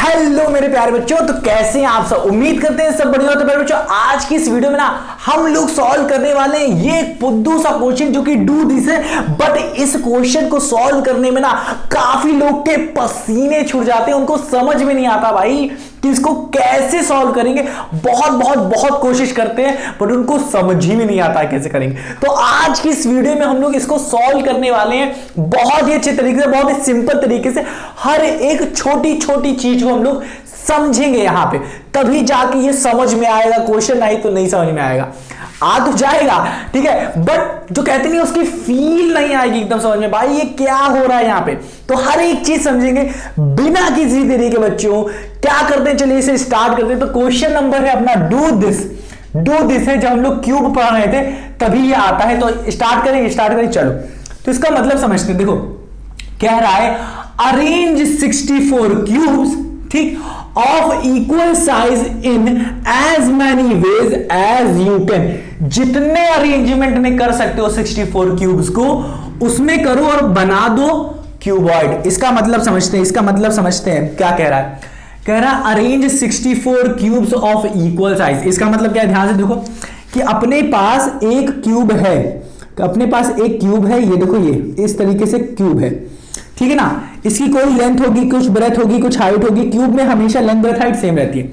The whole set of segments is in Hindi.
हेलो मेरे प्यारे बच्चों, तो कैसे हैं आप सब। उम्मीद करते हैं सब बढ़िया। तो प्यारे बच्चों, आज की इस वीडियो में ना हम लोग सॉल्व करने वाले हैं ये एक बुद्धू सा क्वेश्चन जो कि डू दिस है। बट इस क्वेश्चन को सॉल्व करने में ना काफी लोग के पसीने छूट जाते हैं, उनको समझ में नहीं आता भाई कि इसको कैसे सॉल्व करेंगे। बहुत कोशिश करते हैं बट उनको समझ ही में नहीं आता कैसे करेंगे। तो आज की इस वीडियो में हम लोग इसको सॉल्व करने वाले हैं बहुत ही अच्छे तरीके से, बहुत ही सिंपल तरीके से। हर एक छोटी छोटी चीज को हम लोग समझेंगे यहां पे, तभी जाके ये समझ में आएगा। क्वेश्चन नहीं तो नहीं समझ में आएगा, आ तो जाएगा ठीक है, बट जो कहते नहीं उसकी फील नहीं आएगी एकदम समझ में, भाई ये क्या हो रहा है यहाँ पे। तो हर एक चीज समझेंगे बिना किसी तरीके। बच्चों क्या करते हैं, चलिए इसे स्टार्ट करते हैं। तो क्वेश्चन नंबर है अपना डू दिस है। जब हम लोग क्यूब पढ़ रहे थे तभी ये आता है। तो स्टार्ट करें चलो। तो इसका मतलब समझते हैं। देखो कह रहा है अरेंज 64 क्यूब्स, ठीक, of equal size in as many ways as you can. जितने अरेंजमेंट में कर सकते हो 64 क्यूब्स को उसमें करो और बना दो क्यूबॉइड। इसका मतलब समझते हैं क्या कह रहा है। कह रहा है arrange 64 cubes of equal size. इसका मतलब क्या है, ध्यान से देखो कि अपने पास एक क्यूब है, ये देखो, ये इस तरीके से क्यूब है, ठीक है ना। इसकी कोई लेंथ होगी, कुछ ब्रेथ होगी, कुछ हाइट होगी। क्यूब में हमेशा लेंथ ब्रेथ हाइट सेम रहती है।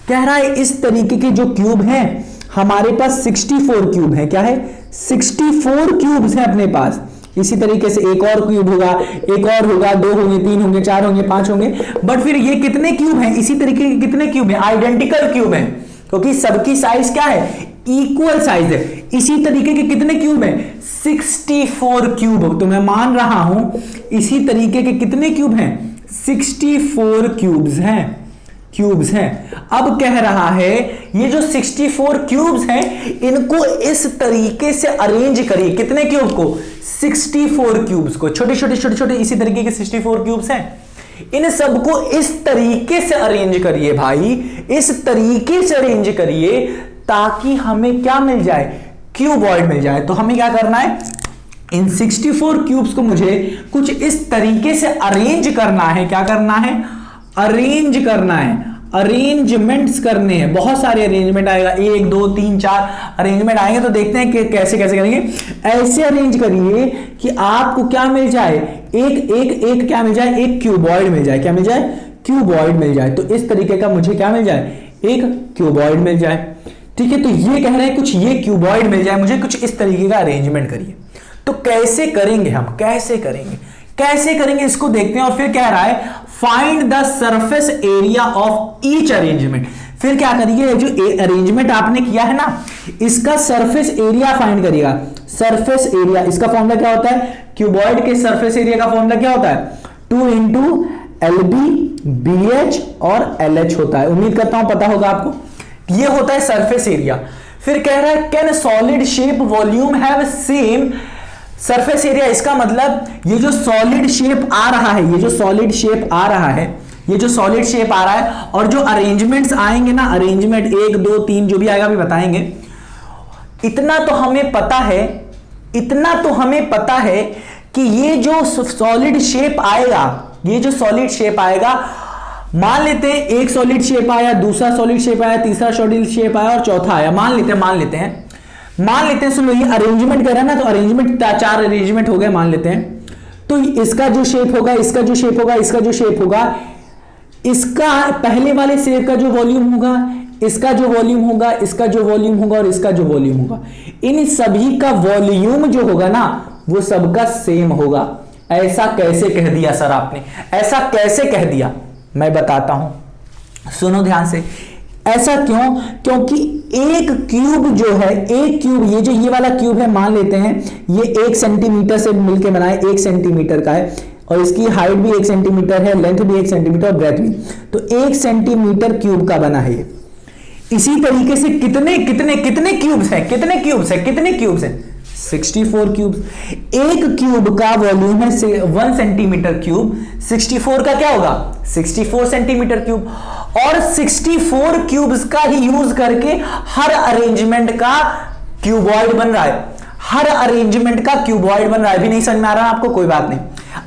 कह रहा है इस तरीके के जो क्यूब हैं हमारे पास 64 क्यूब है। क्या है, 64 क्यूब्स हैं अपने पास। इसी तरीके से एक और क्यूब होगा, एक और होगा, 2 होंगे, 3 होंगे, 4 होंगे, 5 होंगे। बट फिर ये कितने क्यूब हैं, इसी तरीके के कितने क्यूब हैं, आइडेंटिकल क्यूब हैं, क्योंकि सबकी साइज क्या है, इक्वल साइज है। इसी तरीके के कितने क्यूब हैं, 64 क्यूब। तो मैं मान रहा हूं इसी तरीके के कितने क्यूब हैं, 64 क्यूब्स हैं। अब कह रहा है ये जो 64 क्यूब्स हैं इनको इस तरीके से अरेंज करिए। कितने क्यूब को, 64 क्यूब्स को। छोटे इसी तरीके के 64 क्यूब्स हैं, इन सबको इस तरीके से अरेंज करिए भाई, इस तरीके से अरेंज करिए ताकि हमें क्या मिल जाए, क्यूबॉइड मिल जाए। तो हमें क्या करना है, इन 64 क्यूब्स को मुझे कुछ इस तरीके से अरेंज करना है। क्या करना है, अरेंज करना है, अरेंजमेंट्स करने हैं। बहुत सारे अरेंजमेंट आएगा, 1 2 3 4 अरेंजमेंट आएंगे। तो देखते हैं कि कैसे करेंगे। ऐसे अरेंज करिए कि आपको क्या मिल जाए, एक क्या मिल जाए, एक क्यूबॉइड मिल जाए। क्या मिल जाए, क्यूबॉइड मिल जाए। तो इस तरीके का मुझे क्या मिल जाए, एक क्यूबॉइड मिल जाए, ठीक है। तो ये कह रहे हैं कुछ ये क्यूबॉइड मिल जाए मुझे, कुछ इस तरीके का अरेंजमेंट करिए। तो कैसे करेंगे हम, कैसे करेंगे इसको देखते हैं। और फिर कह रहा है find the surface area of each arrangement. फिर क्या करिए, जो अरेंजमेंट आपने किया है ना इसका सरफेस एरिया फाइंड करिएगा। सरफेस एरिया, इसका फॉर्मूला क्या होता है, क्यूबॉइड के सरफेस एरिया का फॉर्मूला क्या होता है, 2 इंटू LB BH और LH होता है। उम्मीद करता हूं पता होगा आपको। ये होता है सरफेस एरिया। फिर कह रहा है can solid shape volume have same surface area. इसका मतलब ये जो सॉलिड शेप आ रहा है, ये जो सॉलिड शेप आ रहा है और जो अरेंजमेंट्स आएंगे ना, अरेंजमेंट 1 2 3 जो भी आएगा अभी बताएंगे। इतना तो हमें पता है कि ये जो सॉलिड शेप आएगा, मान लेते हैं एक सॉलिड शेप आया, दूसरा सॉलिड शेप आया, तीसरा सॉलिड शेप आया और चौथा आया। मान लेते हैं सुनो, ये अरेंजमेंट कर रहा है ना, तो अरेंजमेंट 4 अरेंजमेंट हो गए मान लेते हैं। तो इसका जो शेप होगा, इसका जो शेप होगा, इसका पहले वाले शेप का जो वॉल्यूम होगा, इसका जो वॉल्यूम होगा, इसका जो वॉल्यूम होगा और इसका जो वॉल्यूम होगा, इन सभी का वॉल्यूम जो होगा ना वो सबका सेम होगा। ऐसा कैसे कह दिया सर आपने, ऐसा कैसे कह दिया, मैं बताता हूं, सुनो ध्यान से। ऐसा क्यों, क्योंकि एक क्यूब जो है, ये वाला क्यूब है, मान लेते हैं ये 1 सेंटीमीटर से मिलकर बना है, 1 सेंटीमीटर का है और इसकी हाइट भी 1 सेंटीमीटर है, लेंथ भी 1 सेंटीमीटर और ब्रेथ भी। तो 1 सेंटीमीटर क्यूब का बना है ये। इसी तरीके से कितने क्यूब्स हैं, 64 क्यूब्स। एक क्यूब का वॉल्यूम है 1 सेंटीमीटर क्यूब, 64 का क्या होगा, 64 सेंटीमीटर क्यूब। और 64 क्यूब्स का ही यूज करके हर अरेंजमेंट का क्यूबॉइड बन रहा है, अभी नहीं समझ में आ रहा आपको, कोई बात नहीं।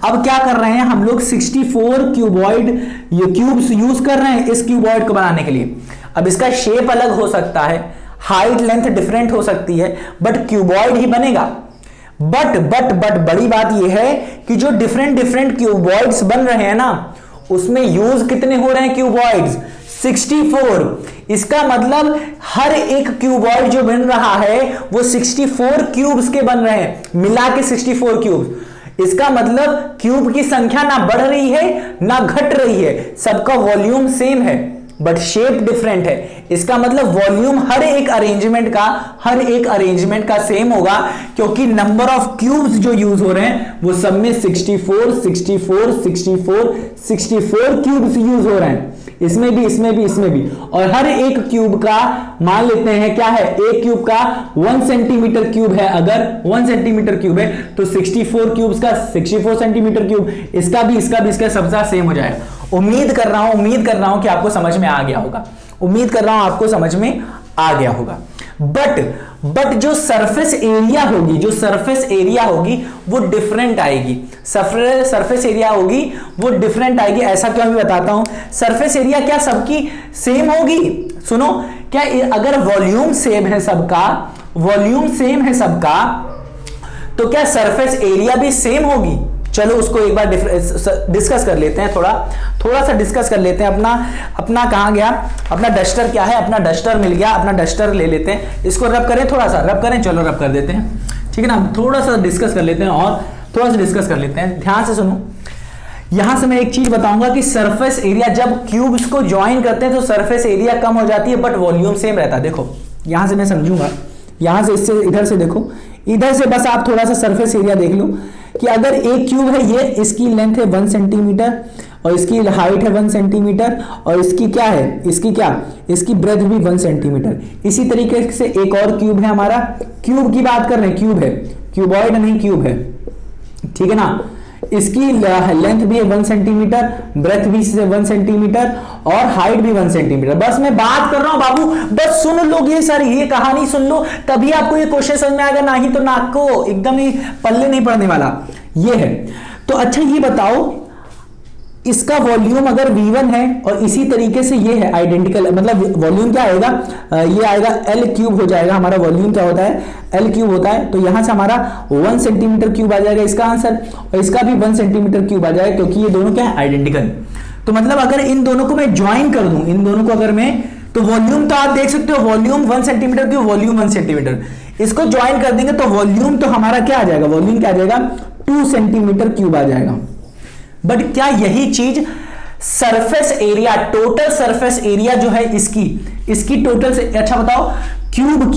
अब क्या कर रहे हैं हम लोग, 64 क्यूबॉइड ये क्यूब्स यूज कर रहे हैं इस क्यूबॉइड को बनाने के लिए। अब इसका शेप अलग हो सकता है, हाइट लेंथ डिफरेंट हो सकती है, बट क्यूबॉइड ही बनेगा। बट बड़ी बात यह है कि जो डिफरेंट क्यूबॉइड्स बन रहे हैं ना, उसमें यूज कितने हो रहे हैं क्यूबॉइड्स, 64। इसका मतलब हर एक क्यूबॉइड जो बन रहा है वो 64 क्यूब्स के बन रहे हैं, मिला के 64 क्यूब्स। इसका मतलब क्यूब की संख्या ना बढ़ रही है ना घट रही है, सबका वॉल्यूम सेम है बट शेप डिफरेंट है। इसका मतलब वॉल्यूम हर एक अरेंजमेंट का सेम होगा, क्योंकि नंबर ऑफ क्यूब्स जो यूज हो रहे हैं वो सब में 64 क्यूब्स यूज हो रहे हैं, इसमें भी। और हर एक क्यूब का मान लेते हैं क्या है, एक क्यूब का 1 सेंटीमीटर क्यूब है, अगर 1 सेंटीमीटर क्यूब है तो 64 क्यूब्स का 64 सेंटीमीटर क्यूब, इसका सबका सेम हो जाएगा। उम्मीद कर रहा हूं कि आपको समझ में आ गया होगा। बट जो सरफेस एरिया होगी वो डिफरेंट आएगी। सरफेस एरिया होगी वो डिफरेंट आएगी। ऐसा क्यों, मैं बताता हूं। सरफेस एरिया क्या सबकी सेम होगी? सुनो, क्या अगर वॉल्यूम सेम है सबका तो क्या सरफेस एरिया भी सेम होगी? चलो उसको एक बार डिस्कस कर लेते हैं, थोड़ा सा डिस्कस कर लेते हैं। अपना कहां गया, अपना डस्टर क्या है, अपना डस्टर मिल गया, अपना डस्टर ले लेते हैं, इसको रब करें, थोड़ा सा रब करें, चलो रब कर देते हैं, ठीक है ना। थोड़ा सा डिस्कस कर लेते हैं, ध्यान से सुनो। यहां से मैं एक चीज बताऊंगा कि सरफेस एरिया जब क्यूब्स को ज्वाइन करते हैं तो सरफेस एरिया कम हो जाती है बट वॉल्यूम सेम रहता है। देखो यहां से मैं समझूंगा, यहां से इससे इधर से देखो, इधर से बस आप थोड़ा सा सरफेस एरिया देख लो कि अगर एक क्यूब है, ये इसकी लेंथ है 1 सेंटीमीटर और इसकी हाइट है 1 सेंटीमीटर और इसकी क्या है, इसकी ब्रेथ भी 1 सेंटीमीटर। इसी तरीके से एक और क्यूब है हमारा, क्यूब की बात कर रहे हैं, क्यूब है, क्यूबॉइड नहीं, क्यूब है, ठीक है ना। इसकी लेंथ भी है 1 सेंटीमीटर, ब्रेथ भी 1 सेंटीमीटर और हाइट भी 1 सेंटीमीटर। बस मैं बात कर रहा हूं बाबू, बस सुन लो ये कहानी सुन लो, तभी आपको ये क्वेश्चन समझ में आएगा, नहीं तो नाक को एकदम ही पल्ले नहीं पड़ने वाला। ये है तो अच्छा ये बताओ, इसका वॉल्यूम अगर V1 है और इसी तरीके से ये है आइडेंटिकल, मतलब वॉल्यूम क्या आएगा, ये आएगा L क्यूब हो जाएगा। हमारा वॉल्यूम क्या होता है, L क्यूब होता है। तो यहां से हमारा 1 सेंटीमीटर क्यूब आ जाएगा इसका आंसर, और इसका भी 1 सेंटीमीटर क्यूब आ जाएगा, क्योंकि ये दोनों क्या है, आइडेंटिकल। तो मतलब अगर इन दोनों को मैं ज्वाइन कर दूं, इन दोनों को अगर मैं, तो वॉल्यूम तो आप देख सकते हो, volume 1 centimetre cube, volume 1 centimetre, इसको ज्वाइन कर देंगे तो वॉल्यूम तो हमारा क्या आ जाएगा, वॉल्यूम क्या आ जाएगा, 2 सेंटीमीटर क्यूब आ जाएगा। बट क्या यही चीज surface area, total surface area जो है इसकी टोटल से, अच्छा बताओ, क्यूब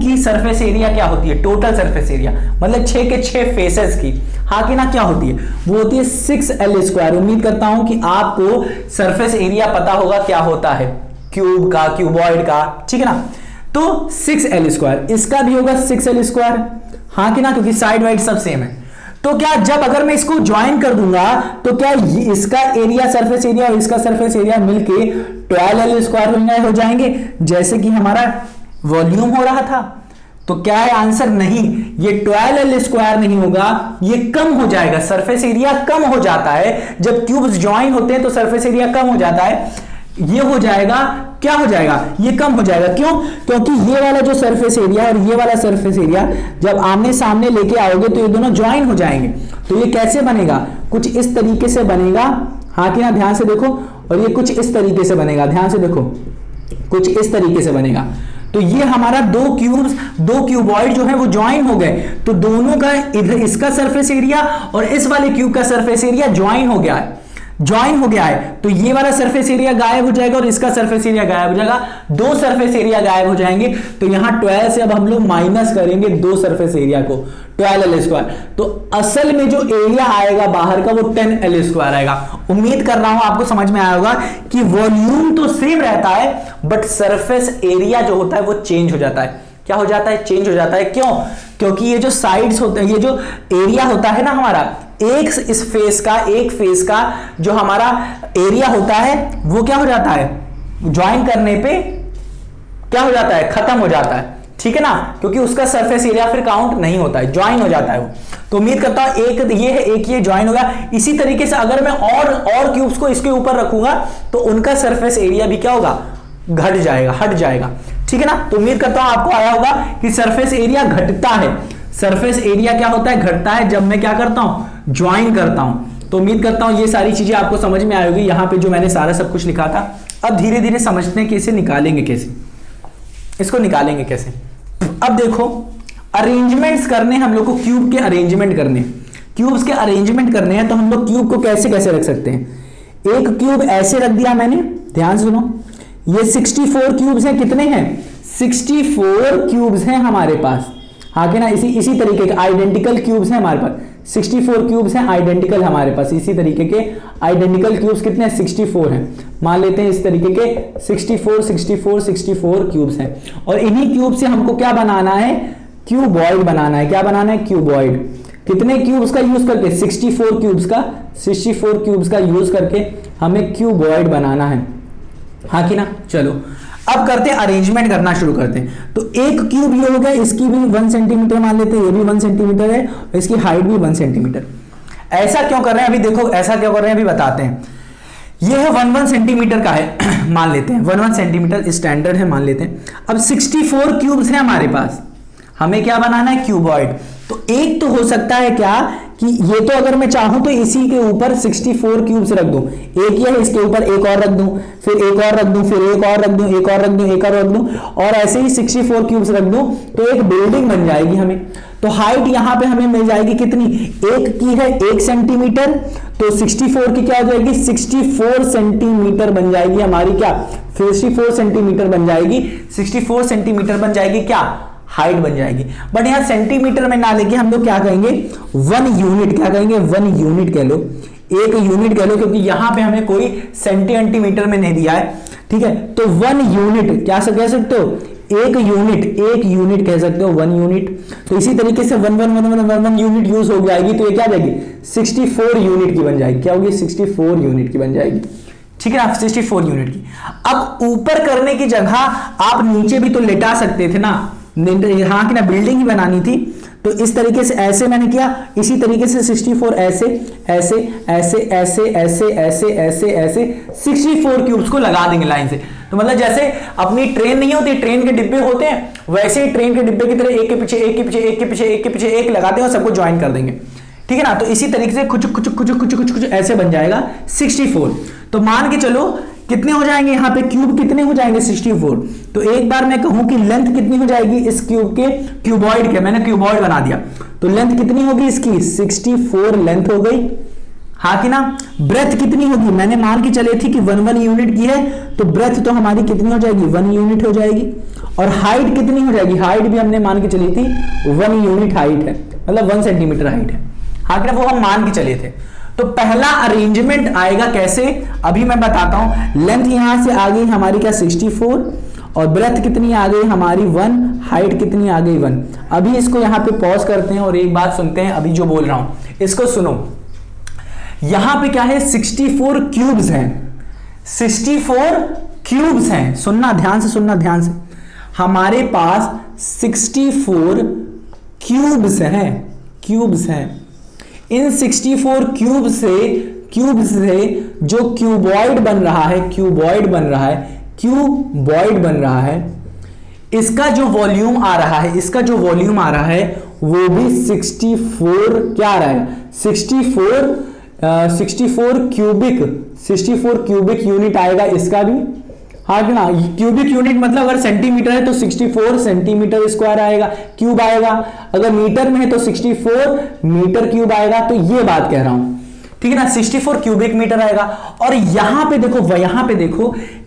की सरफेस एरिया क्या होती है, टोटल सरफेस एरिया मतलब 6 के 6 फेसेस की, हाँ कि ना, क्या होती है, वो होती है 6L²। उम्मीद करता हूं कि आपको सरफेस एरिया पता होगा क्या होता है क्यूब का, क्यूबॉइड का, ठीक है ना। तो 6L², इसका भी होगा 6L², हाँ कि ना, क्योंकि साइड वाइड सब सेम है। तो क्या जब अगर मैं इसको ज्वाइन कर दूंगा तो क्या इसका एरिया, सरफेस एरिया और इसका सरफेस एरिया मिलके 12L² हो जाएंगे, जैसे कि हमारा वॉल्यूम हो रहा था। तो क्या है आंसर, नहीं, ये 12L² नहीं होगा, ये कम हो जाएगा, सरफेस एरिया कम हो जाता है जब क्यूब्स ज्वाइन होते हैं, तो सरफेस एरिया कम हो जाता है। ये हो जाएगा, क्या हो जाएगा, ये कम हो जाएगा। क्यों? क्योंकि ये वाला जो सरफेस एरिया और ये वाला सरफेस एरिया जब आमने सामने लेके आओगे तो ये दोनों ज्वाइन हो जाएंगे। तो ये कैसे बनेगा, कुछ इस तरीके से बनेगा, हाँ कि ना, ध्यान से देखो, और ये कुछ इस तरीके से बनेगा, ध्यान से देखो, कुछ इस तरीके से बनेगा। तो ये हमारा दो क्यूबॉइड जो है वो ज्वाइन हो गए, तो दोनों का इधर इसका सरफेस एरिया और इस वाले क्यूब का सरफेस एरिया ज्वाइन हो गया है, तो ये वाला सरफेस एरिया गायब हो जाएगा और इसका सरफेस एरिया गायब हो जाएगा, दो सरफेस एरिया गायब हो जाएंगे। तो यहां 12 से अब हम लोग माइनस करेंगे दो सरफेस एरिया को, 12L², तो असल में जो एरिया आएगा बाहर का वो 10L² आएगा। उम्मीद कर रहा हूं आपको समझ में आया होगा कि वॉल्यूम तो सेम रहता है बट सरफेस एरिया जो होता है वो चेंज हो जाता है। क्या हो जाता है, चेंज हो जाता है। क्यों? क्योंकि ये जो साइड्स होते हैं, ये जो एरिया होता है ना हमारा, एक फेस का जो हमारा एरिया होता है वो क्या हो जाता है, ज्वाइन करने पे क्या हो जाता है, खत्म हो जाता है, ठीक है ना, क्योंकि उसका सरफेस एरिया फिर काउंट नहीं होता है, ज्वाइन हो जाता है वो। तो उम्मीद करता हूं एक ये है, एक ये ज्वाइन होगा। इसी तरीके से अगर मैं और क्यूब्स को इसके ऊपर रखूंगा तो उनका सरफेस एरिया भी क्या होगा, घट जाएगा, हट जाएगा, ठीक है ना। तो उम्मीद करता हूं आपको आया होगा कि सरफेस एरिया घटता है, सरफेस एरिया क्या होता है, घटता है जब मैं क्या करता हूं, ज्वाइन करता हूं। तो उम्मीद करता हूं ये सारी चीजें आपको समझ में आई होगी। यहां पे जो मैंने सारा सब कुछ लिखा था, अब धीरे धीरे समझते हैं कि इसे निकालेंगे कैसे, इसको निकालेंगे कैसे। अब देखो अरेंजमेंट्स करने हम लोग को, क्यूब के अरेंजमेंट करने, क्यूब्स के अरेंजमेंट करने हैं तो हम लोग क्यूब को कैसे कैसे रख सकते हैं। एक क्यूब ऐसे रख दिया मैंने, ध्यान सुनो, ये 64 क्यूब्स हैं, कितने हैं, 64 क्यूब्स हैं हमारे पास, हाँ कि ना। इसी तरीके के आइडेंटिकल क्यूब्स हैं हमारे पास, 64 क्यूब्स हैं आइडेंटिकल हमारे पास, इसी तरीके के आइडेंटिकल क्यूब्स कितने हैं, 64 हैं, मान लेते हैं इस तरीके के 64 क्यूब्स हैं। और इन्हीं क्यूब से हमको क्या बनाना है, क्यूबॉइड बनाना है। क्या बनाना है, क्यूबॉइड। कितने क्यूब्स का यूज करके, 64 क्यूब्स का यूज करके हमें क्यूबॉइड बनाना है, हाँ कि ना। चलो अब करते हैं अरेंजमेंट करना शुरू करते हैं। तो एक क्यूब ये हो गया, इसकी भी 1 सेंटीमीटर मान लेते हैं, ये भी 1 सेंटीमीटर है, और इसकी हाइट भी 1 सेंटीमीटर। ऐसा क्यों कर रहे हैं, अभी देखो ऐसा क्यों कर रहे हैं, अभी बताते हैं। ये है 1 सेंटीमीटर का है मान लेते हैं, 1 सेंटीमीटर स्टैंडर्ड है मान लेते हैं। अब 64 क्यूब्स हैं हमारे पास, हमें क्या बनाना है, क्यूबॉइड। तो एक तो हो सकता है क्या कि ये तो अगर मैं चाहूं तो इसी के ऊपर 64 क्यूब्स रख दूं, एक ही है इसके ऊपर एक और रख दूं, फिर एक और रख दूं, फिर एक और रख दूं, एक और रख दूं, एक और रख दूं, और ऐसे ही 64 क्यूब्स रख दूं तो एक बिल्डिंग बन जाएगी हमें। तो हाइट यहां पे हमें मिल जाएगी कितनी, एक की है 1 सेंटीमीटर, तो 64 की क्या हो जाएगी, 64 सेंटीमीटर बन जाएगी हमारी, क्या 64 सेंटीमीटर बन जाएगी, 64 सेंटीमीटर बन जाएगी क्या, हाइट बन जाएगी। बट यहां सेंटीमीटर में ना लेके हम लोग क्या कहेंगे, 1 यूनिट, क्या कहेंगे, 1 यूनिट कह लो, 1 यूनिट कह लो, क्योंकि यहां पे हमें कोई सेंटीमीटर में नहीं दिया है, ठीक है। तो 1 यूनिट क्या कह सकते हो, 1 यूनिट कह सकते हो, 1 यूनिट। तो इसी तरीके से 1 यूनिट यूज हो जाएगी, तो ये क्या जाएगी, 64 यूनिट की बन जाएगी, क्या होगी, 64 यूनिट की बन जाएगी, ठीक है ना, 64 यूनिट की। अब ऊपर करने की जगह आप नीचे भी तो लेटा सकते थे ना, हाँ कि ना, बिल्डिंग ही बनानी थी। तो इस तरीके से ऐसे मैंने किया, इसी तरीके से 64 ऐसे ऐसे ऐसे ऐसे ऐसे ऐसे ऐसे ऐसे 64 क्यूब्स को लगा देंगे लाइन से। तो मतलब जैसे अपनी ट्रेन नहीं होती, ट्रेन के डिब्बे होते हैं, वैसे ही ट्रेन के डिब्बे की तरह एक के पीछे एक के पीछे एक के पीछे एक के पीछे एक लगाते हैं और सबको ज्वाइन कर देंगे, ठीक है ना। तो इसी तरीके से कुछ कुछ कुछ कुछ कुछ कुछ ऐसे बन जाएगा 64। तो मान के चलो कितने हो जाएंगे यहाँ पे, क्यूब कितने हो जाएंगे, 64। तो एक बार मैं कहूं कि लेंथ कितनी हो जाएगी इस क्यूब के, क्यूबॉइड के, मैंने क्यूबॉइड बना दिया, तो लेंथ कितनी होगी इसकी, 64 लेंथ हो गई, हाँ कि ना। ब्रेथ कितनी होगी, मैंने मान के चले थी कि 1 यूनिट की है, तो ब्रेथ तो हमारी कितनी हो जाएगी, 1 यूनिट हो जाएगी। और हाइट कितनी हो जाएगी, हाइट भी हमने मान के चली थी 1 यूनिट हाइट है, मतलब 1 सेंटीमीटर हाइट है, हाँ कि ना, वो हम मान के चले थे। तो पहला अरेंजमेंट आएगा कैसे, अभी मैं बताता हूं। लेंथ यहां से आ गई हमारी क्या, 64, और ब्रेथ कितनी आ गई हमारी 1, हाइट कितनी आ गई 1। अभी इसको यहां पे पॉज करते हैं और एक बात सुनते हैं, अभी जो बोल रहा हूं इसको सुनो। यहां पे क्या है, 64 क्यूब्स हैं, 64 क्यूब्स हैं, सुनना ध्यान से, सुनना ध्यान से। हमारे पास 64 क्यूब्स हैं, क्यूब्स हैं। इन 64 क्यूब से जो क्यूबॉइड बन रहा है, क्यूबॉइड बन रहा है, क्यूबॉइड बन रहा है, इसका जो वॉल्यूम आ रहा है, इसका जो वॉल्यूम आ रहा है वो भी 64 क्या आ रहा है, 64 क्यूबिक यूनिट आएगा इसका भी, हाँ कि ना। क्यूबिक यूनिट मतलब अगर सेंटीमीटर है तो 64 सेंटीमीटर स्क्वायर आएगा, क्यूब आएगा। अगर मीटर में है तो 64 मीटर क्यूब आएगा। तो ये बात कह रहा हूं, ठीक है ना, 64 क्यूबिक मीटर आएगा। और यहां पे देखो,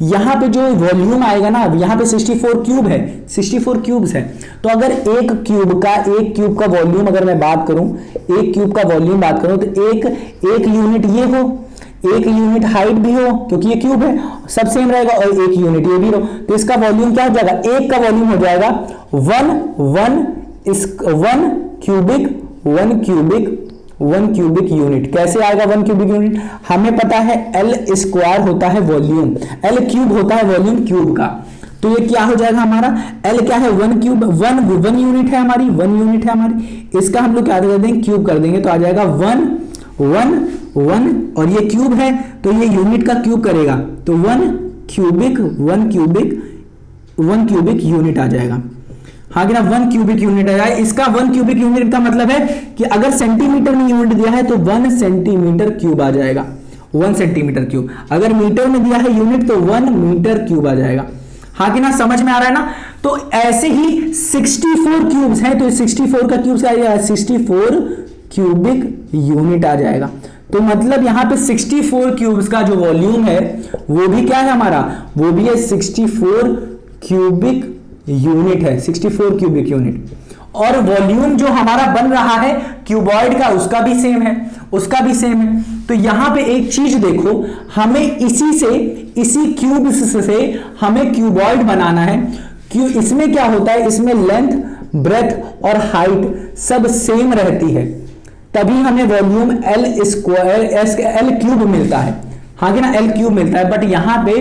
यहां पे जो वॉल्यूम आएगा ना, यहां पे 64 क्यूब है, 64 क्यूब्स है। तो अगर एक क्यूब का वॉल्यूम अगर मैं बात करूं, एक क्यूब का वॉल्यूम बात करूं, तो एक यूनिट ये हो, एक यूनिट हाइट भी हो, क्योंकि ये क्यूब है, सब सेम रहेगा, और एक यूनिट ये भी हो, तो इसका वॉल्यूम क्या हो जाएगा, एक का वॉल्यूम हो जाएगा 1 क्यूबिक यूनिट। कैसे आएगा 1 क्यूबिक यूनिट, हमें पता है L स्क्वायर होता है वॉल्यूम, L क्यूब होता है वॉल्यूम क्यूब का। तो ये क्या हो जाएगा हमारा, L क्या है 1 क्यूब, 1 यूनिट है हमारी, 1 यूनिट है हमारी, इसका हम लोग क्या कर देंगे क्यूब कर देंगे, तो आ जाएगा 1 1 1 और ये क्यूब है तो ये यूनिट का क्यूब करेगा, तो 1 क्यूबिक यूनिट आ जाएगा। हाँ कि ना 1 क्यूबिक यूनिट आ जाएगा। इसका 1 क्यूबिक यूनिट का मतलब है कि अगर सेंटीमीटर में यूनिट दिया है तो 1 सेंटीमीटर क्यूब आ जाएगा, 1 सेंटीमीटर क्यूब। अगर मीटर में दिया है यूनिट तो 1 मीटर क्यूब आ जाएगा। हाँ कि ना, समझ में आ रहा है ना। तो ऐसे ही 64 क्यूब्स हैं, तो 64 का क्यूब क्या आ जाएगा, 64 क्यूबिक यूनिट आ जाएगा। तो मतलब यहां पे 64 क्यूब्स का जो वॉल्यूम है वो भी क्या है हमारा, वो भी है 64 क्यूबिक यूनिट है, 64 क्यूबिक यूनिट। और वॉल्यूम जो हमारा बन रहा है क्यूबॉइड का उसका भी सेम है, उसका भी सेम है। तो यहां पे एक चीज देखो, हमें इसी क्यूब से हमें क्यूबॉइड बनाना है। इसमें क्या होता है, इसमें लेंथ, ब्रेथ और हाइट सब सेम रहती है, तभी हमें वॉल्यूम एल क्यूब मिलता है। हाँ कि ना, एल क्यूब मिलता है। बट यहां पे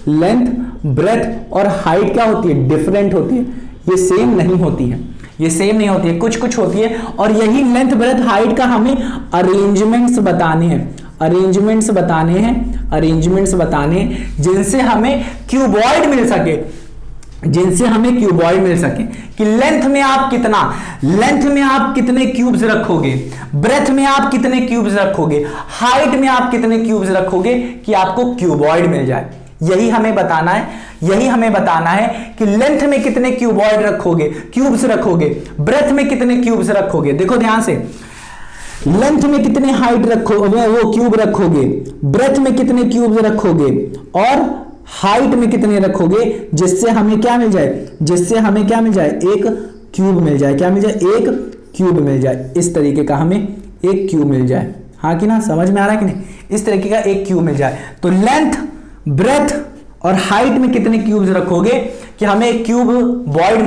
लेंथ, ब्रेथ और हाइट क्या होती है, डिफरेंट होती है, ये सेम नहीं होती है, ये सेम नहीं होती है, कुछ कुछ होती है। और यही लेंथ, ब्रेथ, हाइट का हमें अरेंजमेंट्स बताने हैं, अरेंजमेंट्स बताने हैं जिनसे हमें क्यूबॉइड मिल सके, जिनसे हमें क्यूबॉइड मिल सके। कि लेंथ में आप कितने क्यूब्स रखोगे, ब्रेथ में आप कितने क्यूब्स रखोगे, हाइट में आप कितने क्यूब्स रखोगे कि आपको क्यूबॉइड मिल जाए। यही हमें बताना है कि लेंथ में कितने क्यूबॉइड रखोगे, क्यूब्स रखोगे, ब्रेथ में कितने क्यूब्स रखोगे। देखो ध्यान से, लेंथ में कितने हाइट रखोगे, वो क्यूब रखोगे, ब्रेथ में कितने क्यूब्स रखोगे और हाइट में कितने रखोगे, जिससे हमें क्या मिल जाए, एक क्यूब मिल जाए। क्या मिल जाए, एक क्यूब मिल जाए। इस तरीके का हमें एक क्यूब मिल जाए। हाँ कि ना, समझ में आ रहा है कि नहीं, इस तरीके का एक क्यूब मिल जाए। तो लेंथ, ब्रेथ और हाइट में कितने क्यूब्स रखोगे कि हमें एक क्यूबॉइड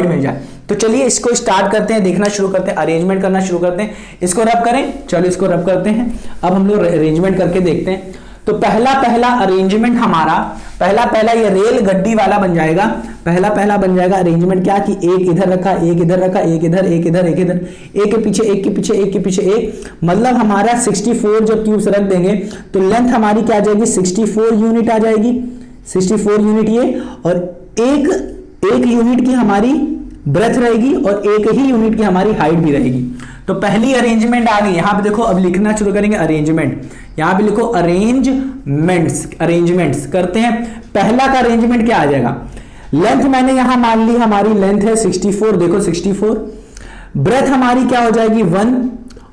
मिल जाए, तो चलिए इसको स्टार्ट करते हैं, देखना शुरू करते हैं, अरेंजमेंट करना शुरू करते हैं। इसको रब करें, चलो इसको रब करते हैं। अब हम लोग अरेंजमेंट करके देखते हैं। तो पहला अरेंजमेंट हमारा, पहला ये रेल गड्डी वाला बन जाएगा। पहला बन जाएगा अरेंजमेंट क्या, कि एक इधर रखा, एक इधर रखा, एक इधर, एक इधर, एक इधर, एक के पीछे एक के पीछे एक के पीछे एक। मतलब हमारा 64 जब क्यूब्स रख देंगे तो लेंथ हमारी क्या आ जाएगी, 64 यूनिट आ जाएगी, 64 यूनिट ये। और एक यूनिट की हमारी ब्रेथ रहेगी और एक ही यूनिट की हमारी हाइट भी रहेगी। तो पहली अरेंजमेंट आ गई। यहां पे देखो, अब लिखना शुरू करेंगे अरेंजमेंट। यहां पे लिखो अरेंजमेंट्स करते हैं। पहला का अरेंजमेंट क्या आ जाएगा, लेंथ मैंने यहां मान ली, हमारी लेंथ है 64, देखो 64। ब्रेथ हमारी क्या हो जाएगी 1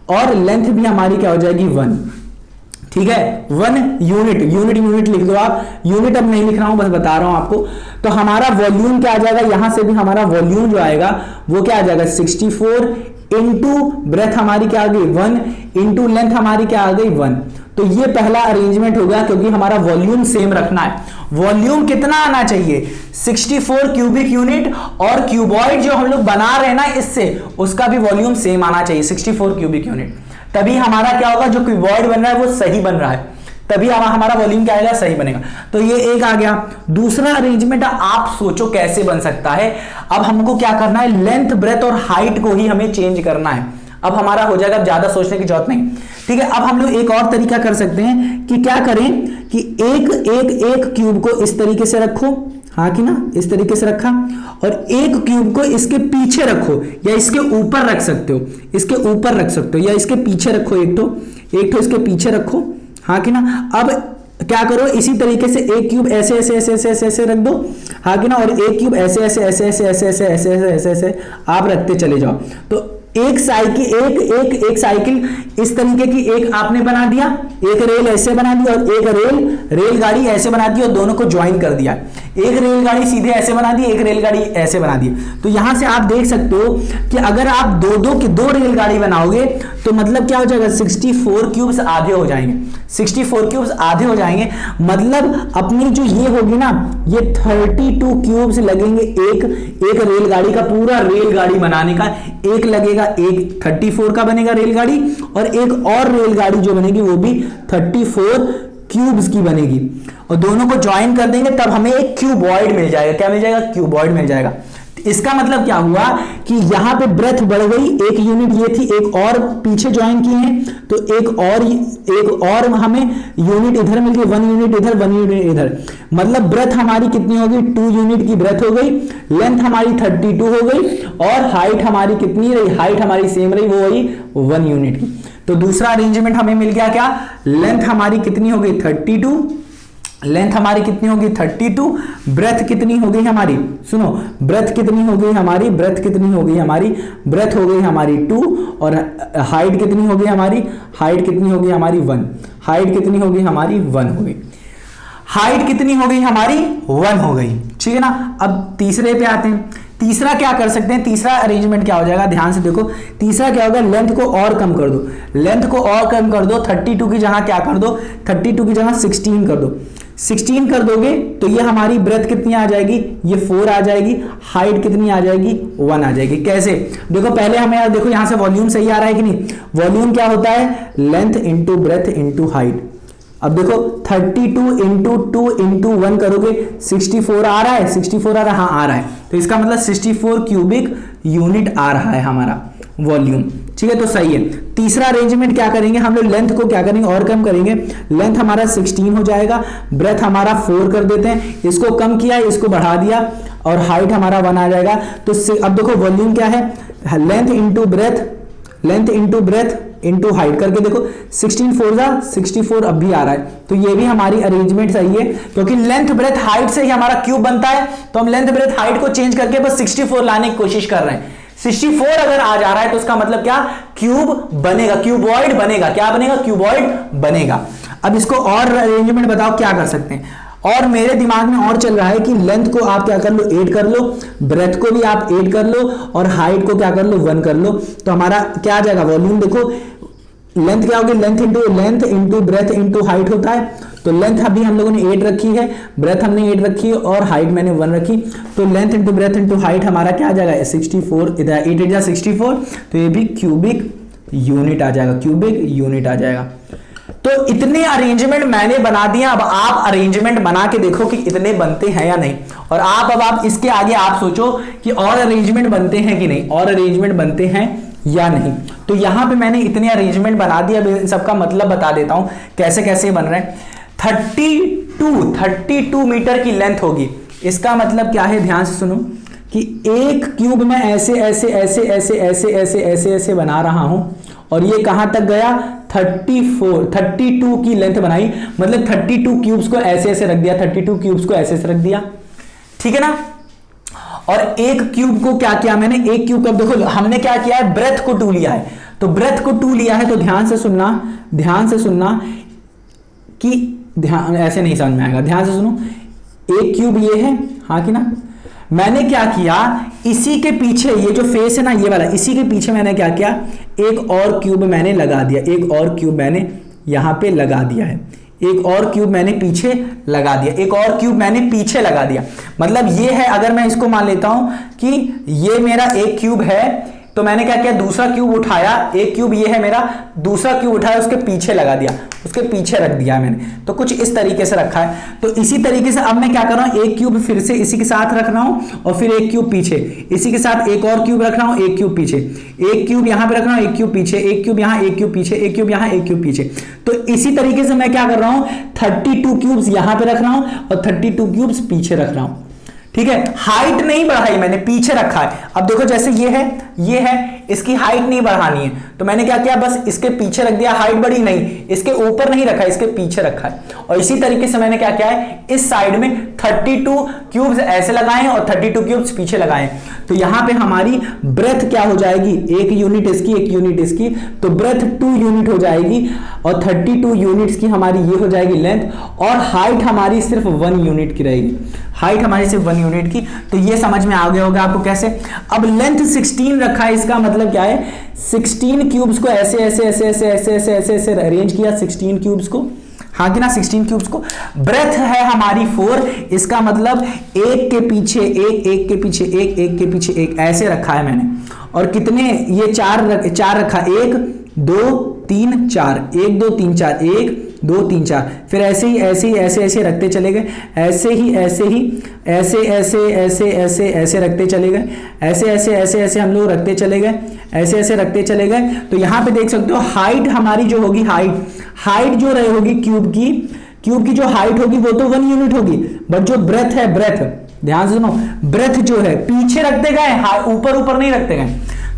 और लेंथ भी हमारी क्या हो जाएगी 1। ठीक है, 1 यूनिट लिख दो आप, यूनिट अब नहीं लिख रहा हूं, बस बता रहा हूं आपको। तो हमारा वॉल्यूम क्या आ जाएगा, यहां से भी हमारा वॉल्यूम जो आएगा वो क्या आ जाएगा 64 इंटू ब्रेथ हमारी क्या आ गई 1 इंटू लेंथ हमारी क्या आ गई 1। तो ये पहला अरेंजमेंट हो गया, क्योंकि हमारा वॉल्यूम सेम रखना है। वॉल्यूम कितना आना चाहिए, 64 क्यूबिक यूनिट, और क्यूबॉइड जो हम लोग बना रहे हैं ना इससे, उसका भी वॉल्यूम सेम आना चाहिए 64 क्यूबिक यूनिट। तभी हमारा क्या होगा, जो क्यूबॉइड बन रहा है वो सही बन रहा है, तभी हमारा वॉल्यूम क्या आएगा, सही बनेगा। तो ये एक आ गया। दूसरा अरेंजमेंट आप सोचो कैसे बन सकता है। अब हमको क्या करना है, लेंथ, ब्रेथ और हाइट को ही हमें चेंज करना है। अब हमारा हो जाएगा, ज्यादा सोचने की जरूरत नहीं। ठीक है, अब हम लोग एक और तरीका कर सकते हैं कि क्या करें कि एक क्यूब को इस तरीके से रखो, हाँ कि ना, इस तरीके से रखा, और एक क्यूब को इसके पीछे रखो या इसके ऊपर रख सकते हो, इसके ऊपर रख सकते हो या इसके पीछे रखो, एक तो इसके पीछे रखो, हाँ कि ना। अब क्या करो, इसी तरीके से एक क्यूब ऐसे ऐसे ऐसे ऐसे ऐसे ऐसे रख दो, हाँ कि ना, और एक क्यूब ऐसे ऐसे ऐसे ऐसे ऐसे ऐसे ऐसे ऐसे ऐसे आप रखते चले जाओ। तो एक साइकिल इस तरीके की एक आपने बना दिया, एक रेल ऐसे बना दिया और एक रेलगाड़ी ऐसे बना दी और दोनों को ज्वाइन कर दिया। एक रेलगाड़ी सीधे ऐसे बना दी, एक रेलगाड़ी ऐसे बना दी। तो यहां से आप देख सकते हो कि अगर आप दो रेलगाड़ी बनाओगे तो मतलब क्या हो जाएगा, 64 क्यूब्स आधे हो जाएंगे, 64 क्यूब्स आधे हो जाएंगे। मतलब अपनी जो ये होगी ना, ये 32 क्यूब्स लगेंगे एक रेलगाड़ी का, पूरा रेलगाड़ी बनाने का एक लगेगा, एक 34 का बनेगा रेलगाड़ी, और एक और रेलगाड़ी जो बनेगी वो भी 34 क्यूब्स की बनेगी और दोनों को ज्वाइन कर देंगे तब हमें एक क्यूबॉइड मिल जाएगा। क्या मिल जाएगा? क्यूबॉइड मिल जाएगा। इसका मतलब क्या हुआ कि यहां पे ब्रेथ बढ़ गई, एक यूनिट ये थी, एक और पीछे ज्वाइन किए हैं तो एक और हमें यूनिट इधर मिल गई, 1 यूनिट इधर 1 यूनिट इधर, मतलब ब्रेथ हमारी कितनी हो गई? 2 यूनिट की ब्रेथ हो गई, लेंथ हमारी 32 हो गई और हाइट हमारी कितनी रही? हाइट हमारी सेम रही, वो हुई 1 यूनिट की। तो दूसरा अरेंजमेंट हमें मिल गया क्या? लेंथ हमारी कितनी हो गई? 32, लेंथ हमारी कितनी होगी? 32, ब्रेथ कितनी हो गई हमारी? सुनो, ब्रेथ कितनी हो गई हमारी? ब्रेथ कितनी हो गई हमारी? ब्रेथ हो गई हमारी 2 और हाइट कितनी हो गई हमारी? हाइट कितनी हो गई हमारी? 1। हाइट कितनी हो गई हमारी? 1 हो गई। हाइट कितनी हो गई हमारी? 1 हो गई, ठीक है ना। अब तीसरे पे आते हैं। तीसरा क्या कर सकते हैं? तीसरा अरेंजमेंट क्या हो जाएगा? ध्यान से देखो, तीसरा क्या होगा? लेंथ को और कम कर दो, लेंथ को और कम कर दो, 32 की जगह क्या कर दो? 32 की जगह 16 कर दो। 16 कर दोगे तो ये हमारी ब्रेथ कितनी आ जाएगी? ये 4 आ जाएगी। हाइट कितनी आ जाएगी? 1 आ जाएगी। कैसे? देखो पहले हमें देखो यहां से वॉल्यूम सही आ रहा है कि नहीं? वॉल्यूम क्या होता है? Length into breadth into height. अब देखो 32 इंटू 2 इंटू 1 करोगे 64 आ रहा है, 64 आ रहा है, हाँ आ रहा है। तो इसका मतलब 64 क्यूबिक यूनिट आ रहा है हमारा वॉल्यूम, ठीक है। तो सही है। तीसरा अरेंजमेंट क्या करेंगे हम लोग? लेंथ को क्या करेंगे? और कम करेंगे। लेंथ हमारा 16 हो जाएगा, ब्रेथ हमारा 4 कर देते हैं, इसको कम किया, इसको बढ़ा दिया और हाइट हमारा 1 आ जाएगा। तो अब देखो वॉल्यूम क्या है? Length into breadth, length into breadth into height करके देखो, 16 4 जा 64 अब भी आ रहा है। तो ये भी हमारी अरेंजमेंट सही है, क्योंकि लेंथ ब्रेथ हाइट से ही हमारा क्यूब बनता है। तो हम लेंथ ब्रेथ हाइट को चेंज करके बस 64 लाने की कोशिश कर रहे हैं। 64 अगर आ जा रहा है तो उसका मतलब क्या? क्यूब बनेगा, क्यूबॉइड बनेगा। क्या बनेगा? क्यूबॉइड बनेगा। अब इसको और अरेंजमेंट बताओ क्या कर सकते हैं। और मेरे दिमाग में और चल रहा है कि लेंथ को आप क्या कर लो? 8 कर लो, ब्रेथ को भी आप 8 कर लो और हाइट को क्या कर लो? 1 कर लो। तो हमारा क्या आ जाएगा? वॉल्यूम देखो, लेंथ क्या होगी? Length into breadth into height होता है। तो लेंथ अभी हम लोगों ने 8 रखी है, ब्रेथ हमने 8 रखी है और हाइट मैंने 1 रखी। तो length into breadth into height हमारा क्या आ जाएगा? 64, इधर 8 8 64, तो ये भी क्यूबिक यूनिट आ जाएगा, क्यूबिक यूनिट आ जाएगा। तो इतने अरेंजमेंट मैंने बना दिए। अब आप अरेंजमेंट बना के देखो कि इतने बनते हैं या नहीं। और अब इसके आगे आप सोचो कि और अरेंजमेंट बनते हैं कि नहीं, और अरेंजमेंट बनते हैं या नहीं। तो यहां पे मैंने इतने अरेंजमेंट बना दिए। अब इन सबका मतलब बता देता हूं कैसे कैसे बन रहे हैं। 32 मीटर की लेंथ होगी। इसका मतलब क्या है? ध्यान से सुनो कि एक क्यूब में ऐसे ऐसे ऐसे ऐसे ऐसे ऐसे ऐसे ऐसे बना रहा हूं और ये कहां तक गया? 32 की लेंथ बनाई, मतलब 32 क्यूब्स को ऐसे ऐसे रख दिया, 32 क्यूब्स को ऐसे ऐसे रख दिया, ठीक है ना। और एक क्यूब को क्या किया मैंने? एक क्यूब का देखो हमने क्या किया है? ब्रेथ को 2 लिया है। तो ब्रेथ को 2 लिया है तो ध्यान से सुनना कि ध्यान ऐसे नहीं समझ में आएगा। ध्यान से सुनो, एक क्यूब ये है, हाँ कि ना। मैंने क्या किया? इसी के पीछे ये जो फेस है ना, ये वाला, इसी के पीछे मैंने क्या किया? एक और क्यूब मैंने लगा दिया, एक और क्यूब मैंने यहां पे लगा दिया है, एक और क्यूब मैंने पीछे लगा दिया, एक और क्यूब मैंने पीछे लगा दिया। मतलब ये है, अगर मैं इसको मान लेता हूं कि ये मेरा एक क्यूब है, तो मैंने क्या किया? दूसरा क्यूब उठाया, एक क्यूब ये है मेरा, दूसरा क्यूब उठाया उसके पीछे लगा दिया, उसके पीछे रख दिया मैंने। तो कुछ इस तरीके से रखा है। तो इसी तरीके से अब मैं क्या कर रहा हूं? एक क्यूब फिर से इसी के साथ रख रहा हूं और फिर एक क्यूब पीछे, इसी के साथ एक और क्यूब रख रहा हूं, एक क्यूब पीछे, एक क्यूब यहां पे रख रहा हूं, एक क्यूब पीछे, एक क्यूब यहां, एक क्यूब पीछे, एक क्यूब यहां, एक क्यूब पीछे। तो इसी तरीके से मैं क्या कर रहा हूं? 32 क्यूब्स यहां पे रख रहा हूं और 32 क्यूब्स पीछे रख रहा हूं, ठीक है। हाइट नहीं बढ़ाई मैंने, पीछे रखा है। अब देखो जैसे ये है, इसकी हाइट नहीं बढ़ानी है, तो मैंने क्या किया? बस इसके पीछे रख दिया। हाइट बढ़ी नहीं, इसके ऊपर नहीं रखा, इसके पीछे रखा है। और इसी तरीके से मैंने क्या किया है? इस साइड में 32 क्यूब्स ऐसे लगाए और 32 क्यूब्स पीछे लगाए। तो यहां पे हमारी ब्रेथ क्या हो जाएगी? एक यूनिट इसकी, एक यूनिट इसकी, तो ब्रेथ 2 यूनिट हो जाएगी और 32 यूनिट्स की हमारी ये हो जाएगी लेंथ। और हाइट हमारी सिर्फ 1 यूनिट की रहेगी, हाइट हमारी सिर्फ 1 यूनिट की। तो ये समझ में आ गया होगा आपको कैसे। अब लेंथ 16 रखा है, इसका मतलब क्या है? 16 क्यूब्स को ऐसे ऐसे ऐसे ऐसे ऐसे ऐसे ऐसे ऐसे अरेंज किया, 16 क्यूब्स को, हाँ कि ना, 16 क्यूब्स को। ब्रेथ है हमारी 4, इसका मतलब एक के पीछे एक, एक के पीछे एक, एक के पीछे एक, ऐसे रखा है मैंने। और कितने? ये चार रखा, 1 2 3 4, 1 2 3 4, 1 2 3 4, फिर ऐसे ही ऐसे ही ऐसे ऐसे रखते चले गए, ऐसे ही ऐसे ही ऐसे ऐसे ऐसे ऐसे ऐसे रखते चले गए, ऐसे ऐसे ऐसे ऐसे हम लोग रखते चले गए, ऐसे ऐसे रखते चले गए। तो यहाँ पे देख सकते हो हाइट हमारी जो होगी, हाइट जो रही होगी क्यूब की जो हाइट होगी वो तो 1 यूनिट होगी, बट जो ब्रेथ है, ब्रेथ ध्यान से सुनो, ब्रेथ जो है पीछे रखते गए, ऊपर ऊपर नहीं रखते गए,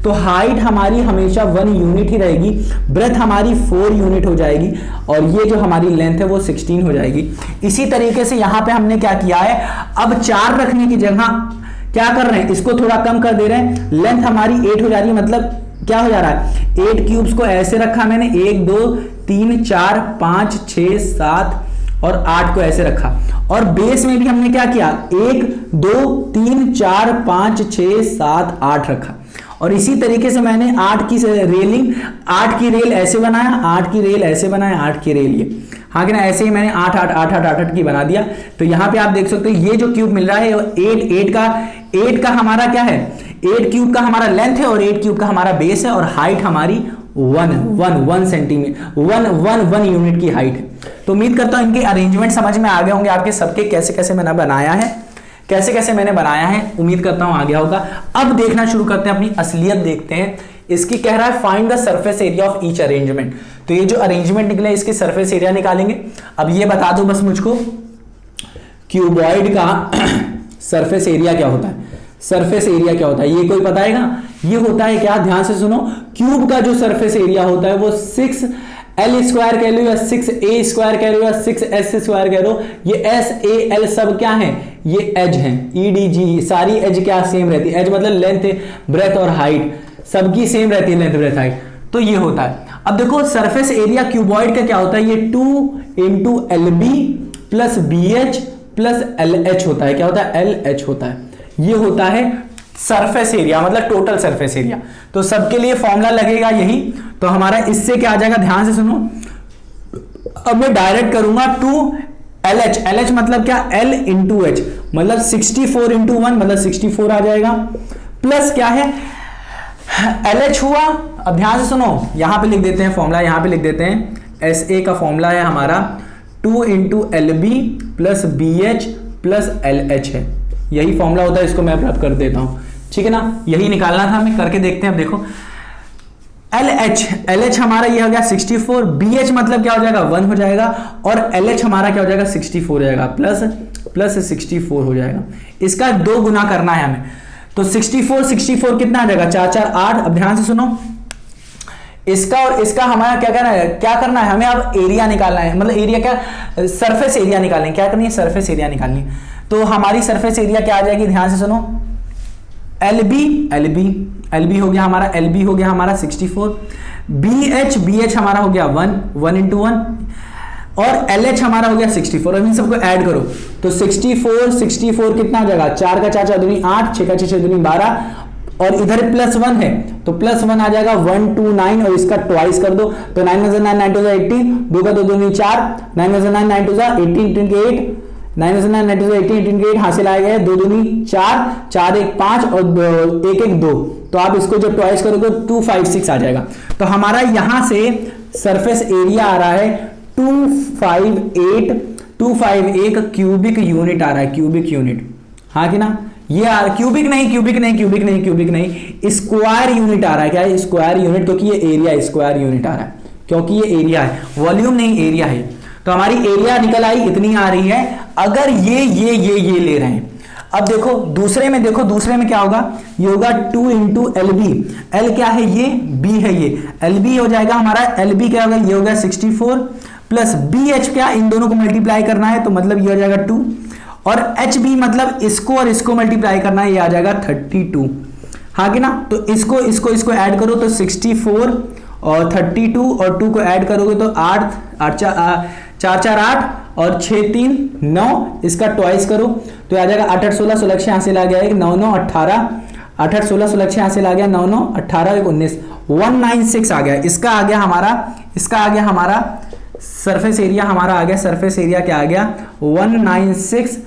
तो हाइट हमारी हमेशा 1 यूनिट ही रहेगी, ब्रेथ हमारी 4 यूनिट हो जाएगी, और ये जो हमारी लेंथ है वो 16 हो जाएगी। इसी तरीके से यहां पे हमने क्या किया है, अब 4 रखने की जगह क्या कर रहे हैं, इसको थोड़ा कम कर दे रहे हैं, लेंथ हमारी 8 हो जा रही है, मतलब क्या हो जा रहा है, 8 क्यूब्स को ऐसे रखा मैंने, 1 2 3 4 5 6 7 और 8 को ऐसे रखा, और बेस में भी हमने क्या किया, 1 2 3 4 5 6 7 8 रखा, और इसी तरीके से मैंने 8 की रेलिंग, 8 की रेल ऐसे बनाया, 8 की रेल ऐसे बनाया, 8 की रेल ये, हाँ कि ना, ऐसे ही मैंने 8 8 8 8 8 की बना दिया। तो यहाँ पे आप देख सकते हो ये जो क्यूब मिल रहा है 8 का हमारा क्या है, 8 क्यूब का हमारा लेंथ है, और 8 क्यूब का हमारा बेस है, और हाइट हमारी 1 सेंटीमीटर 1 यूनिट की हाइट है। तो उम्मीद करता हूं इनके अरेंजमेंट समझ में आ गए होंगे आपके सबके, कैसे कैसे मैंने बनाया है, उम्मीद करता हूं आ गया होगा। अब देखना शुरू करते हैं, अपनी असलियत देखते हैं। इसकी कह रहा है find the surface area of each arrangement, तो ये जो अरेंजमेंट निकले इसके सरफेस एरिया निकालेंगे। अब ये बता दो बस मुझको, क्यूबॉइड का सरफेस एरिया क्या होता है, सरफेस एरिया क्या होता है, ये कोई बताएगा? ये होता है क्या, ध्यान से सुनो, क्यूब का जो सरफेस एरिया होता है वो 6L स्क्वायर कह लो, या 6A स्क्वायर कह लो, या 6S स्क्वायर कह लो, ये SAL सब क्या है, ये एज है, EDG सारी एज क्या सेम रहती है, एज मतलब लेंथ ब्रेथ और हाइट सबकी सेम रहती है, लेंथ ब्रेथ हाइट, तो ये होता है। अब देखो सरफेस एरिया क्यूबॉइड का क्या होता है, ये 2 into LB plus BH plus LH होता है, क्या होता है, LH होता है, ये होता है सरफेस एरिया, मतलब टोटल सरफेस एरिया। तो सबके लिए फॉर्मूला लगेगा यही, तो हमारा इससे क्या आ जाएगा, ध्यान से सुनो, अब मैं डायरेक्ट करूंगा 2LH, LH मतलब क्या, L into H मतलब 64 into 1 मतलब 64 आ जाएगा, प्लस क्या है LH हुआ। अब ध्यान से सुनो, यहां पे लिख देते हैं फॉर्मूला, यहां पे लिख देते हैं, SA का फॉर्मूला है हमारा 2 into LB plus BH plus LH है, यही फॉर्मूला होता है, इसको मैं प्राप्त कर देता हूं, ठीक है ना, यही निकालना था, हमें करके देखते हैं। अब देखो LH हमारा ये हो गया 64, BH मतलब क्या हो जाएगा 1 हो जाएगा, और LH हमारा क्या हो जाएगा 64 हो जाएगा, प्लस 64 हो जाएगा, इसका 2 गुना करना है हमें, तो 64 कितना आ जाएगा, 4 4 8। अब ध्यान से सुनो, इसका और इसका हमारा क्या करना है हमें, अब एरिया निकालना है, मतलब एरिया क्या, सरफेस एरिया निकालनी है, क्या करनी है, सरफेस एरिया निकालनी है। तो हमारी सरफेस एरिया क्या आ जाएगी, ध्यान से सुनो, LB हो गया हमारा, LB हो गया हमारा 64, BH हमारा हो गया 1 into 1, और LH हमारा हो गया 64। अब इन सबको ऐड करो तो 64 कितना आ जाएगा, 4 का 4 4 दूनी 8, 6 का 6 6 दूनी 12, और इधर प्लस 1 है तो प्लस 1 आ जाएगा 129, और इसका ट्वाइस कर दो तो 9 9 9 2 18, 2 का 2 दूनी 4, 9 9 9 2 18 10 के 8, 9 9 9 2 18 18 के 8 हासिल आ गया है, 2 दूनी 4, 4 1 5 और 1 1 2, तो आप इसको जब ट्वाइस करोगे 256 आ जाएगा। तो हमारा यहां से सरफेस एरिया आ रहा है 258 क्यूबिक यूनिट आ रहा है, क्यूबिक यूनिट, हाँ कि ना, ये क्यूबिक नहीं, स्क्वायर यूनिट आ रहा है, क्या है, स्क्वायर यूनिट, क्योंकि ये एरिया स्क्वायर यूनिट आ रहा है, क्योंकि ये एरिया है, वॉल्यूम नहीं एरिया है। तो हमारी एरिया निकल आई, इतनी आ रही है, अगर ये ले रहे हैं। अब देखो दूसरे में क्या होगा, ये होगा 2 into LB, L क्या है, ये B है, ये LB हो जाएगा हमारा, LB क्या होगा, ये होगा 64 प्लस BH क्या, इन दोनों को मल्टीप्लाई करना है, तो मतलब ये हो जाएगा 2, और HB मतलब इसको और इसको मल्टीप्लाई करना है, ये आ जाएगा 32, हाँ कि ना। तो इसको ऐड करो तो 64 और 32 और 2 को ऐड करोगे तो 4 4 8 और 6 3 9, इसका ट्वाइस करो तो आ जाएगा 8 8 16 16 6 हासिल आ गया, 9 9 18, 8 8 16 16 6 हासिल आ गया, 9 9 18 19, 196 आ गया। इसका आ गया हमारा सरफेस एरिया, हमारा आ गया सरफेस एरिया क्या आ गया 196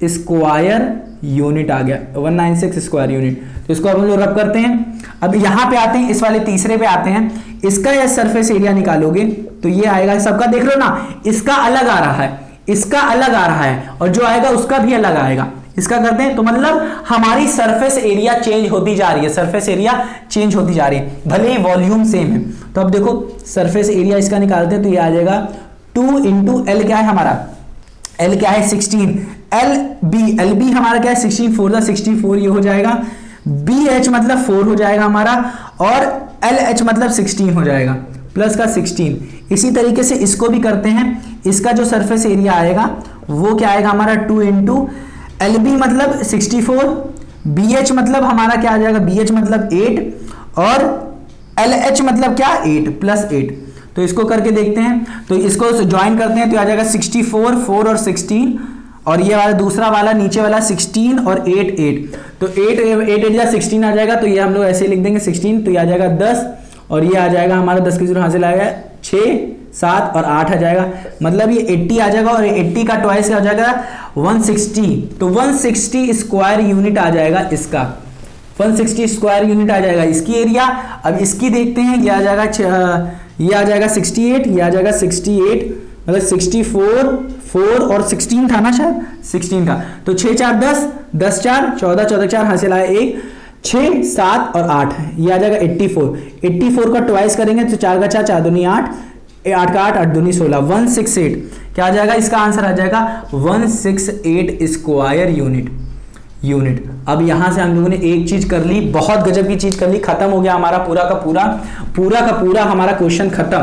स्क्वायर यूनिट आ गया, 196 स्क्वायर यूनिट। तो इसको अब हम लोग रब करते हैं। अब यहाँ पे आते हैं, इस वाले तीसरे पे आते हैं। इसका यह सरफेस एरिया निकालोगे तो ये आएगा, सबका देख लो ना, इसका अलग आ रहा है, इसका अलग आ रहा है, और जो आएगा उसका भी अलग आएगा। इसका करते हैं तो मतलब हमारी सरफेस एरिया चेंज होती जा रही है, सरफेस एरिया चेंज होती जा रही है, भले ही वॉल्यूम सेम है। तो अब देखो सरफेस एरिया इसका निकालते हैं तो ये आ जाएगा 2 इंटू एल, क्या है हमारा एल क्या है 16, एल बी हमारा क्या है 16, 4 64 ये हो जाएगा, बी एच मतलब 4 हो जाएगा हमारा, और एल एच मतलब 16 हो जाएगा, प्लस का 16। इसी तरीके से इसको भी करते हैं। इसका जो सरफेस एरिया आएगा वो क्या आएगा हमारा 2 इंटू एल बी मतलब 64, बी एच मतलब हमारा क्या आ जाएगा, बी एच मतलब 8, और एल एच मतलब क्या 8 प्लस 8। तो इसको करके देखते हैं, तो इसको ज्वाइन करते हैं तो आ जाएगा 64, 4 और 16, और ये वाला दूसरा वाला नीचे वाला 16 और 8 8, तो 8 या 16 आ जाएगा। तो ये हम लोग ऐसे लिख देंगे 16, तो ये आ जाएगा 10, और ये आ जाएगा हमारा 10 की जीरो हासिल आएगा 6 7 और 8 आ जाएगा, मतलब ये 80 आ जाएगा, और 80 का ट्वाइस क्या हो जाएगा 160। तो 160 स्क्वायर यूनिट आ जाएगा इसका, 160 स्क्वायर यूनिट आ जाएगा इसकी एरिया। अब इसकी देखते हैं, ये आ जाएगा 68, ये आ जाएगा 68, मतलब 64, 4 और 16 था ना, शायद 16 था। तो 6 4 10, 10 4 14, 14 4 हासिल आया 1, 6 7 और 8, ये आ जाएगा 84। 84 का ट्वाइस करेंगे तो 4 का 4, 4 दूनी 8, 8 का 8, 8 दूनी 16, 168 क्या आ जाएगा, इसका आंसर आ जाएगा 168 स्क्वायर यूनिट। अब यहां से हम लोगों ने एक चीज कर ली, बहुत गजब की चीज कर ली, खत्म हो गया हमारा पूरा का पूरा हमारा क्वेश्चन खत्म,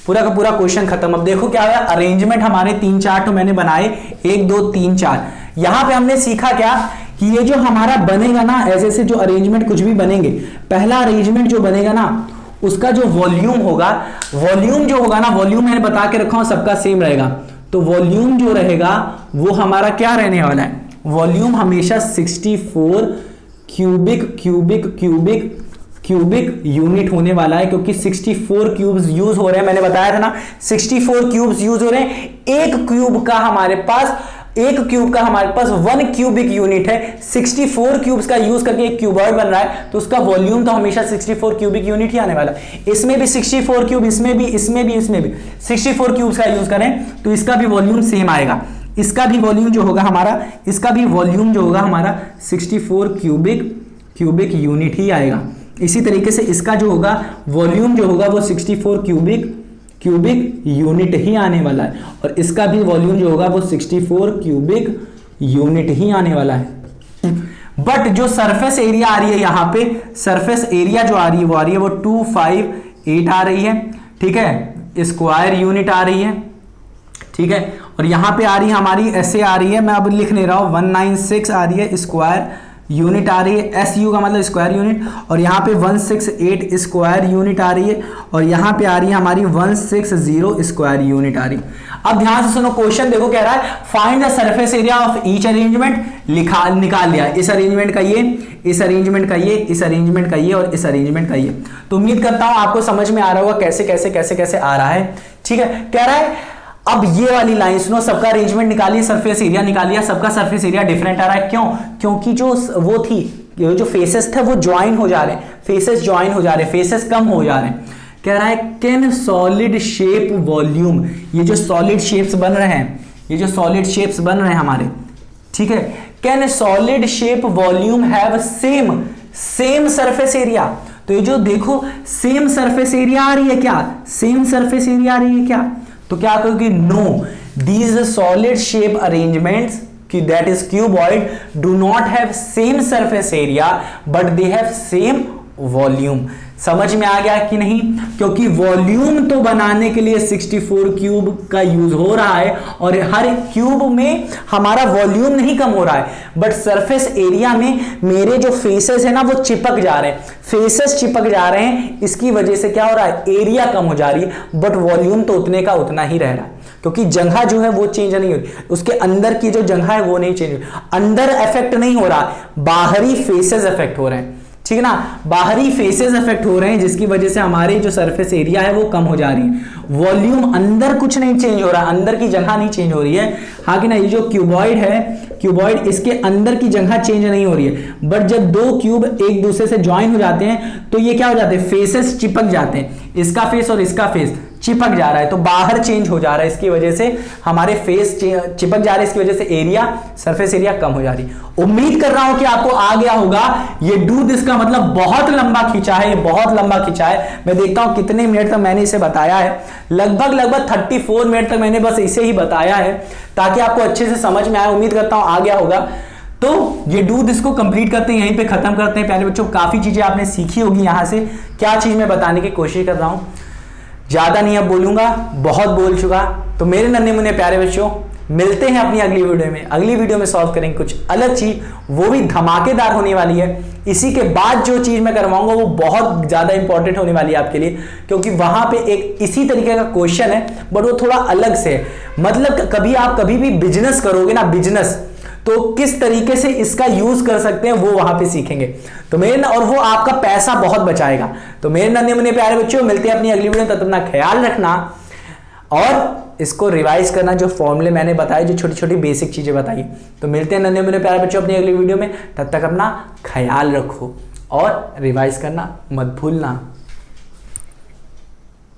पूरा का पूरा क्वेश्चन खत्म। अब देखो क्या हुआ, अरेंजमेंट हमारे 3 4 तो मैंने बनाए, 1 2 3 4। यहां पे हमने सीखा क्या कि ये जो हमारा बनेगा ना, ऐसे ऐसे जो अरेंजमेंट कुछ भी बनेंगे, पहला अरेंजमेंट जो बनेगा ना उसका जो वॉल्यूम होगा, वॉल्यूम मैंने बता के रखा हूं सबका सेम रहेगा। तो वॉल्यूम जो रहेगा वो हमारा क्या रहने वाला है, वॉल्यूम हमेशा 64 क्यूबिक यूनिट होने वाला है, क्योंकि 64 क्यूब्स यूज हो रहे हैं, मैंने बताया था ना 64 क्यूब्स यूज हो रहे हैं। एक क्यूब का हमारे पास 1 क्यूबिक यूनिट है, 64 क्यूब्स का यूज करके एक क्यूबॉइड बन रहा है, तो उसका वॉल्यूम तो हमेशा 64 क्यूबिक यूनिट ही आने वाला है। इसमें भी 64 क्यूब, इसमें भी 64 क्यूब्स का यूज करें तो इसका भी वॉल्यूम सेम आएगा, इसका भी वॉल्यूम जो होगा हमारा 64 क्यूबिक यूनिट ही आएगा। इसी तरीके से इसका जो होगा वॉल्यूम जो होगा वो 64 क्यूबिक यूनिट ही आने वाला है, और इसका भी वॉल्यूम जो होगा वो 64 क्यूबिक यूनिट ही आने वाला है। बट जो सरफेस एरिया आ रही है, यहां पे सरफेस एरिया जो आ रही है वो 258 आ रही है, ठीक है, स्क्वायर यूनिट आ रही है, ठीक है। और यहां पे आ रही है हमारी, ऐसे आ रही है, मैं अब लिख नहीं रहा हूं, 196 आ रही है स्क्वायर यूनिट आ रही है, SU का मतलब स्क्वायर यूनिट, और यहाँ पे 168 स्क्वायर यूनिट आ रही है, और यहाँ पे आ रही है हमारी 160 स्क्वायर यूनिट आ रही है। अब ध्यान से सुनो, क्वेश्चन देखो कह रहा है find the surface area of each arrangement, निकाल लिया इस अरेंजमेंट का ये, इस अरेंजमेंट का ये, इस अरेंजमेंट का ये, और इस अरेंजमेंट का ये। तो उम्मीद करता हूं आपको समझ में आ रहा होगा कैसे कैसे कैसे कैसे आ रहा है, ठीक है। कह रहा है अब ये वाली लाइन सुनो, सबका अरेंजमेंट निकालिए, सरफेस एरिया निकालिए, सबका सरफेस एरिया डिफरेंट आ रहा है, क्यों, क्योंकि जो वो थी, जो फेसेस थे वो ज्वाइन हो जा रहे हैं, फेसेस कम हो जा रहे हैं। कह रहा है कैन सॉलिड शेप वॉल्यूम, ये जो सॉलिड शेप्स बन रहे हैं, हमारे, ठीक है, can solid shape volume have same surface area. तो ये जो देखो सेम सरफेस एरिया आ रही है क्या, तो क्या कहोगे, no, these solid shape arrangements कि that is cuboid do not have same surface area but they have same volume. समझ में आ गया कि नहीं, क्योंकि वॉल्यूम तो बनाने के लिए 64 क्यूब का यूज हो रहा है, और हर क्यूब में हमारा वॉल्यूम नहीं कम हो रहा है, बट सरफेस एरिया में मेरे जो फेसेस है ना वो चिपक जा रहे हैं, इसकी वजह से क्या हो रहा है, एरिया कम हो जा रही है, बट वॉल्यूम तो उतने का उतना ही रह रहा है, क्योंकि जगह जो है वो चेंज नहीं हो रही, उसके अंदर की जो जगह है वो नहीं चेंज हो रही, अंदर इफेक्ट नहीं हो रहा, बाहरी फेसेस इफेक्ट हो रहे हैं, ठीक है ना, बाहरी फेसेस इफेक्ट हो रहे हैं, जिसकी वजह से हमारे जो सरफेस एरिया है वो कम हो जा रही है। वॉल्यूम अंदर कुछ नहीं चेंज हो रहा, अंदर की जगह नहीं चेंज हो रही है। हाँ कि ना, ये जो क्यूबॉइड है, क्यूबॉइड इसके अंदर की जगह चेंज नहीं हो रही है, बट जब दो क्यूब एक दूसरे से ज्वाइन हो जाते हैं तो ये क्या हो जाते हैं, फेसेस चिपक जाते हैं, इसका फेस और इसका फेस चिपक जा रहा है, तो बाहर चेंज हो जा रहा है, इसकी वजह से हमारे फेस चिपक जा रहे हैं, इसकी वजह से एरिया, सरफेस एरिया कम हो जा रही है। उम्मीद कर रहा हूं कि आपको आ गया होगा। ये डू दिस का मतलब बहुत लंबा खींचा है, ये बहुत लंबा खींचा है। मैं देखता हूं कितने मिनट तक मैंने इसे बताया है, लगभग 34 मिनट तक मैंने बस इसे ही बताया है, ताकि आपको अच्छे से समझ में आए। उम्मीद करता हूं आ गया होगा। तो ये डू दिस को कंप्लीट करते हैं, यहीं पे खत्म करते हैं। प्यारे बच्चों, काफी चीजें आपने सीखी होगी यहां से। क्या चीज मैं बताने की कोशिश कर रहा हूं, ज्यादा नहीं अब बोलूंगा, बहुत बोल चुका। तो मेरे नन्हे मुन्ने प्यारे बच्चों, मिलते हैं अपनी अगली वीडियो में। अगली वीडियो में सॉल्व करेंगे कुछ अलग चीज, वो भी धमाकेदार होने वाली है। इसी के बाद जो चीज मैं करवाऊंगा वो बहुत ज्यादा इंपॉर्टेंट होने वाली है आपके लिए, क्योंकि वहां पे एक इसी तरीके का क्वेश्चन है, बट वो थोड़ा अलग से है। मतलब कभी भी बिजनेस करोगे ना, बिजनेस, तो किस तरीके से इसका यूज कर सकते हैं वो वहां पे सीखेंगे। तो मेरे और वो आपका पैसा बहुत बचाएगा। तो मेरे नन्हे मुन्ने प्यारे बच्चों, मिलते हैं अपनी अगली वीडियो में। तब तक अपना ख्याल रखना और इसको रिवाइज करना, जो फॉर्मूले मैंने बताए, जो छोटी छोटी बेसिक चीजें बताई। तो मिलते हैं नन्हे मुन्ने प्यारे बच्चों अपनी अगली वीडियो में। तब तक अपना ख्याल रखो और रिवाइज करना मत भूलना।